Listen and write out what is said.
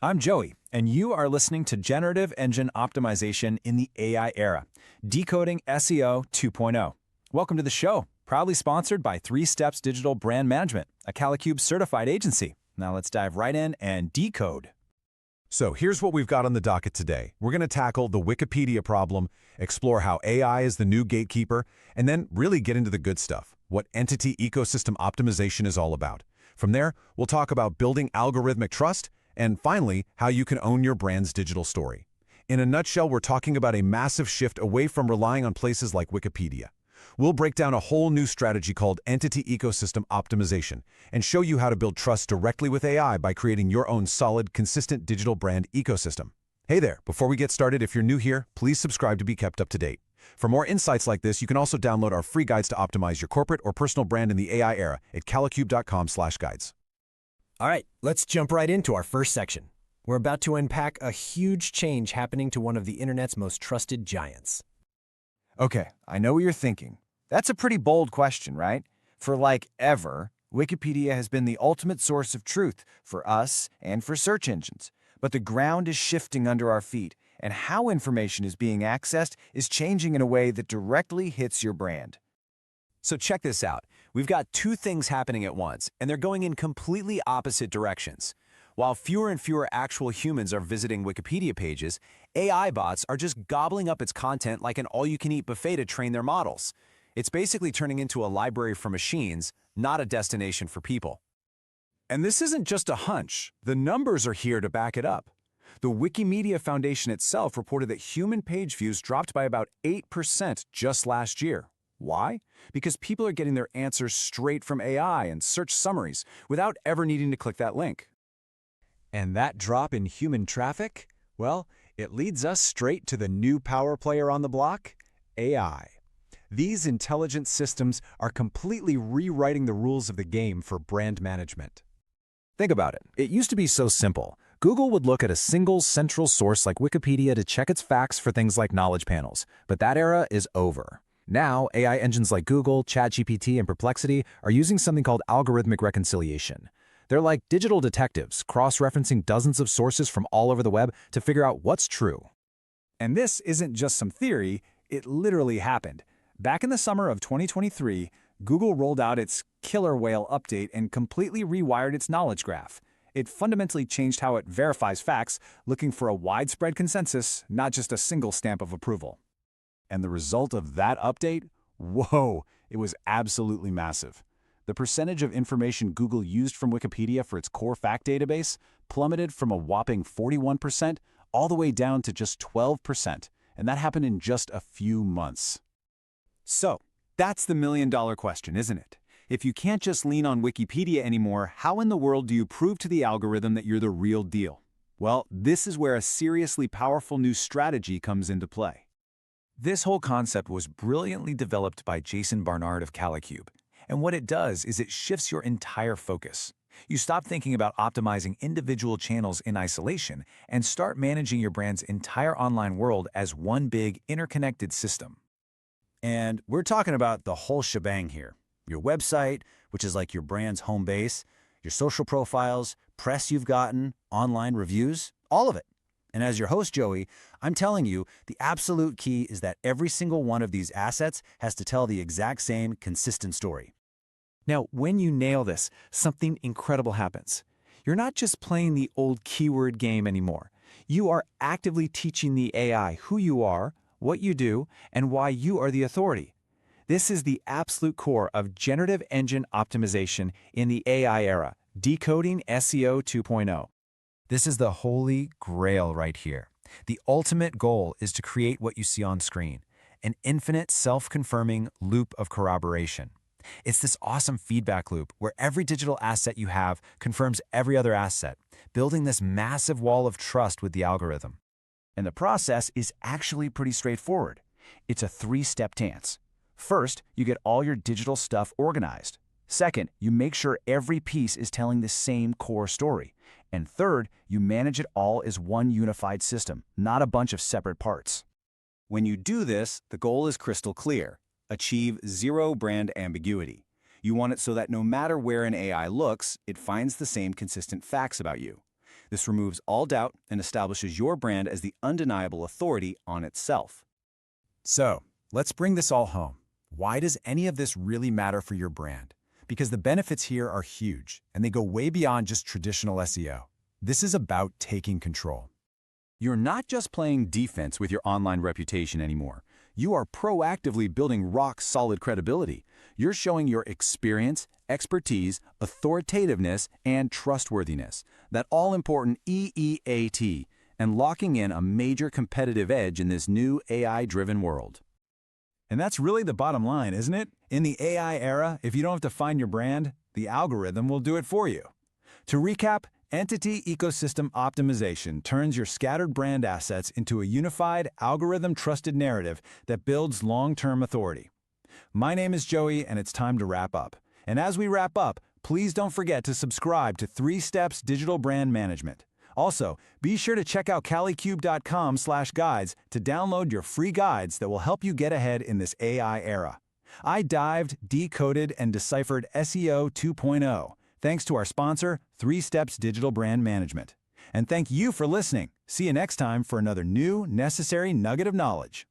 I'm Joey, and you are listening to Generative Engine Optimization in the AI Era, Decoding SEO 2.0. Welcome to the show, proudly sponsored by 3 Steps Digital Brand Management, a Kalicube certified agency. Now let's dive right in and decode. So here's what we've got on the docket today. We're going to tackle the Wikipedia problem, explore how AI is the new gatekeeper, and then really get into the good stuff, what entity ecosystem optimization is all about. From there, we'll talk about building algorithmic trust, and finally, how you can own your brand's digital story. In a nutshell, we're talking about a massive shift away from relying on places like Wikipedia. We'll break down a whole new strategy called entity ecosystem optimization and show you how to build trust directly with AI by creating your own solid, consistent digital brand ecosystem. Hey there, before we get started, if you're new here, please subscribe to be kept up to date. For more insights like this, you can also download our free guides to optimize your corporate or personal brand in the AI era at kalicube.com/guides. All right, let's jump right into our first section. We're about to unpack a huge change happening to one of the internet's most trusted giants. Okay, I know what you're thinking. That's a pretty bold question, right? For like ever, Wikipedia has been the ultimate source of truth for us and for search engines. But the ground is shifting under our feet, and how information is being accessed is changing in a way that directly hits your brand. So check this out. We've got 2 things happening at once, and they're going in completely opposite directions. While fewer and fewer actual humans are visiting Wikipedia pages, AI bots are just gobbling up its content like an all-you-can-eat buffet to train their models. It's basically turning into a library for machines, not a destination for people. And this isn't just a hunch. The numbers are here to back it up. The Wikimedia Foundation itself reported that human page views dropped by about 8% just last year. Why? Because people are getting their answers straight from AI and search summaries without ever needing to click that link. And that drop in human traffic? Well, it leads us straight to the new power player on the block, AI. These intelligent systems are completely rewriting the rules of the game for brand management. Think about it. It used to be so simple. Google would look at a single central source like Wikipedia to check its facts for things like knowledge panels, but that era is over. Now, AI engines like Google, ChatGPT, and Perplexity are using something called algorithmic reconciliation. They're like digital detectives, cross-referencing dozens of sources from all over the web to figure out what's true. And this isn't just some theory, it literally happened. Back in the summer of 2023, Google rolled out its killer whale update and completely rewired its knowledge graph. It fundamentally changed how it verifies facts, looking for a widespread consensus, not just a single stamp of approval. And the result of that update? Whoa, it was absolutely massive. The percentage of information Google used from Wikipedia for its core fact database plummeted from a whopping 41% all the way down to just 12%, and that happened in just a few months. So, that's the million-dollar question, isn't it? If you can't just lean on Wikipedia anymore, how in the world do you prove to the algorithm that you're the real deal? Well, this is where a seriously powerful new strategy comes into play. This whole concept was brilliantly developed by Jason Barnard of Kalicube, and what it does is it shifts your entire focus. You stop thinking about optimizing individual channels in isolation and start managing your brand's entire online world as one big interconnected system. And we're talking about the whole shebang here. Your website, which is like your brand's home base, your social profiles, press you've gotten, online reviews, all of it. And as your host, Joey, I'm telling you, the absolute key is that every single one of these assets has to tell the exact same consistent story. Now, when you nail this, something incredible happens. You're not just playing the old keyword game anymore. You are actively teaching the AI who you are, what you do, and why you are the authority. This is the absolute core of generative engine optimization in the AI era, decoding SEO 2.0. This is the holy grail right here. The ultimate goal is to create what you see on screen, an infinite self-confirming loop of corroboration. It's this awesome feedback loop where every digital asset you have confirms every other asset, building this massive wall of trust with the algorithm. And the process is actually pretty straightforward. It's a 3-step dance. First, you get all your digital stuff organized. Second, you make sure every piece is telling the same core story. And third, you manage it all as one unified system, not a bunch of separate parts. When you do this, the goal is crystal clear. Achieve zero brand ambiguity. You want it so that no matter where an AI looks, it finds the same consistent facts about you. This removes all doubt and establishes your brand as the undeniable authority on itself. So, let's bring this all home. Why does any of this really matter for your brand? Because the benefits here are huge, and they go way beyond just traditional SEO. This is about taking control. You're not just playing defense with your online reputation anymore. You are proactively building rock-solid credibility. You're showing your experience, expertise, authoritativeness, and trustworthiness, that all-important EEAT, and locking in a major competitive edge in this new AI-driven world. And that's really the bottom line, isn't it? In the AI era, if you don't have to find your brand, the algorithm will do it for you. To recap, Entity Ecosystem Optimization turns your scattered brand assets into a unified, algorithm-trusted narrative that builds long-term authority. My name is Joey, and it's time to wrap up. And as we wrap up, please don't forget to subscribe to 3 Steps Digital Brand Management. Also, be sure to check out kalicube.com/guides to download your free guides that will help you get ahead in this AI era. I dived, decoded, and deciphered SEO 2.0. Thanks to our sponsor, 3 Steps Digital Brand Management. And thank you for listening. See you next time for another new, necessary nugget of knowledge.